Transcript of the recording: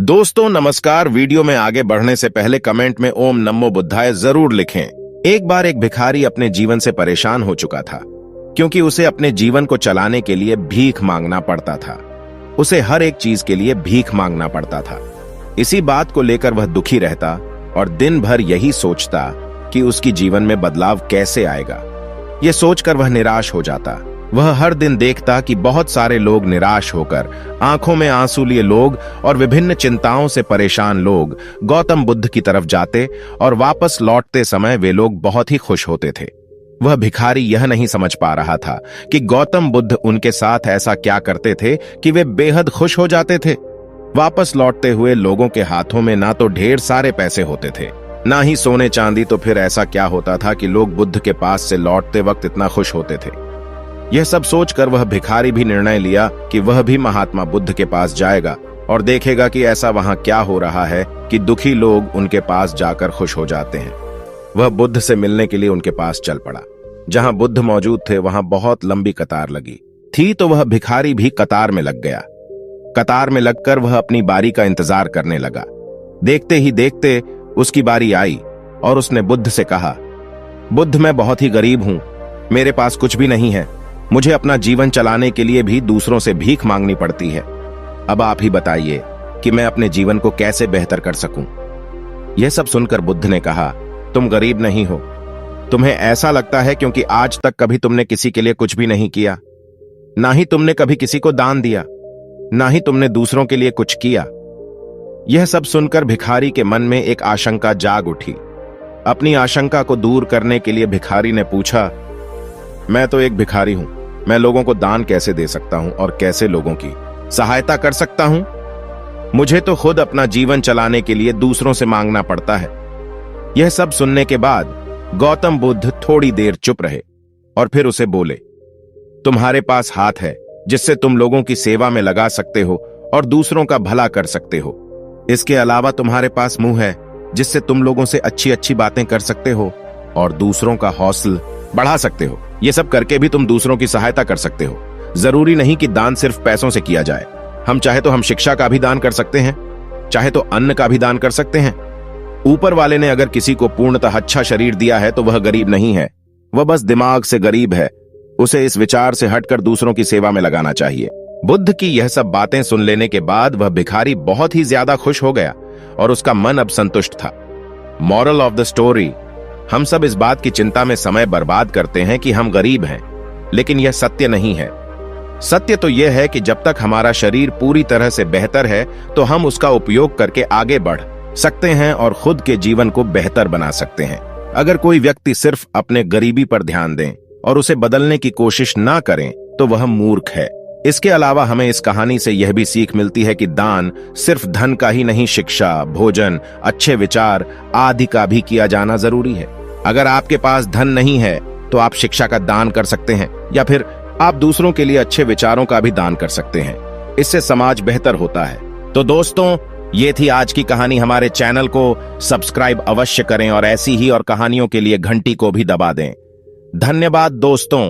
दोस्तों नमस्कार। वीडियो में आगे बढ़ने से पहले कमेंट में ओम नमो बुद्धाय जरूर लिखें। एक बार एक भिखारी अपने जीवन से परेशान हो चुका था, क्योंकि उसे अपने जीवन को चलाने के लिए भीख मांगना पड़ता था। उसे हर एक चीज के लिए भीख मांगना पड़ता था। इसी बात को लेकर वह दुखी रहता और दिन भर यही सोचता कि उसकी जीवन में बदलाव कैसे आएगा। यह सोचकर वह निराश हो जाता। वह हर दिन देखता कि बहुत सारे लोग निराश होकर, आंखों में आंसू लिए लोग और विभिन्न चिंताओं से परेशान लोग गौतम बुद्ध की तरफ जाते और वापस लौटते समय वे लोग बहुत ही खुश होते थे। वह भिखारी यह नहीं समझ पा रहा था कि गौतम बुद्ध उनके साथ ऐसा क्या करते थे कि वे बेहद खुश हो जाते थे। वापस लौटते हुए लोगों के हाथों में ना तो ढेर सारे पैसे होते थे, ना ही सोने चांदी, तो फिर ऐसा क्या होता था कि लोग बुद्ध के पास से लौटते वक्त इतना खुश होते थे। यह सब सोचकर वह भिखारी भी निर्णय लिया कि वह भी महात्मा बुद्ध के पास जाएगा और देखेगा कि ऐसा वहां क्या हो रहा है कि दुखी लोग उनके पास जाकर खुश हो जाते हैं। वह बुद्ध से मिलने के लिए उनके पास चल पड़ा। जहां बुद्ध मौजूद थे वहां बहुत लंबी कतार लगी थी, तो वह भिखारी भी कतार में लग गया। कतार में लगकर वह अपनी बारी का इंतजार करने लगा। देखते ही देखते उसकी बारी आई और उसने बुद्ध से कहा, बुद्ध, मैं बहुत ही गरीब हूं, मेरे पास कुछ भी नहीं है। मुझे अपना जीवन चलाने के लिए भी दूसरों से भीख मांगनी पड़ती है। अब आप ही बताइए कि मैं अपने जीवन को कैसे बेहतर कर सकूं। यह सब सुनकर बुद्ध ने कहा, तुम गरीब नहीं हो। तुम्हें ऐसा लगता है क्योंकि आज तक कभी तुमने किसी के लिए कुछ भी नहीं किया, ना ही तुमने कभी किसी को दान दिया, ना ही तुमने दूसरों के लिए कुछ किया। यह सब सुनकर भिखारी के मन में एक आशंका जाग उठी। अपनी आशंका को दूर करने के लिए भिखारी ने पूछा, मैं तो एक भिखारी हूं, मैं लोगों को दान कैसे दे सकता हूं और कैसे लोगों की सहायता कर सकता हूं? मुझे तो खुद अपना जीवन चलाने के लिए दूसरों से मांगना पड़ता है। यह सब सुनने के बाद गौतम बुद्ध थोड़ी देर चुप रहे और फिर उसे बोले, तुम्हारे पास हाथ है जिससे तुम लोगों की सेवा में लगा सकते हो और दूसरों का भला कर सकते हो। इसके अलावा तुम्हारे पास मुंह है जिससे तुम लोगों से अच्छी अच्छी बातें कर सकते हो और दूसरों का हौसला बढ़ा सकते हो। ये सब करके भी तुम दूसरों की सहायता कर सकते हो। जरूरी नहीं कि दान सिर्फ पैसों से किया जाए। हम चाहे तो हम शिक्षा का भी दान कर सकते हैं, चाहे तो अन्न का भी दान कर सकते हैं। ऊपर वाले ने अगर किसी को पूर्णतः अच्छा शरीर दिया है तो वह गरीब नहीं है, वह बस दिमाग से गरीब है। उसे इस विचार से हटकर दूसरों की सेवा में लगाना चाहिए। बुद्ध की यह सब बातें सुन लेने के बाद वह भिखारी बहुत ही ज्यादा खुश हो गया और उसका मन अब संतुष्ट था। मॉरल ऑफ द स्टोरी, हम सब इस बात की चिंता में समय बर्बाद करते हैं कि हम गरीब हैं, लेकिन यह सत्य नहीं है। सत्य तो यह है कि जब तक हमारा शरीर पूरी तरह से बेहतर है तो हम उसका उपयोग करके आगे बढ़ सकते हैं और खुद के जीवन को बेहतर बना सकते हैं। अगर कोई व्यक्ति सिर्फ अपने गरीबी पर ध्यान दें और उसे बदलने की कोशिश ना करें तो वह मूर्ख है। इसके अलावा हमें इस कहानी से यह भी सीख मिलती है कि दान सिर्फ धन का ही नहीं, शिक्षा, भोजन, अच्छे विचार आदि का भी किया जाना जरूरी है। अगर आपके पास धन नहीं है तो आप शिक्षा का दान कर सकते हैं या फिर आप दूसरों के लिए अच्छे विचारों का भी दान कर सकते हैं। इससे समाज बेहतर होता है। तो दोस्तों, ये थी आज की कहानी। हमारे चैनल को सब्सक्राइब अवश्य करें और ऐसी ही और कहानियों के लिए घंटी को भी दबा दें। धन्यवाद दोस्तों।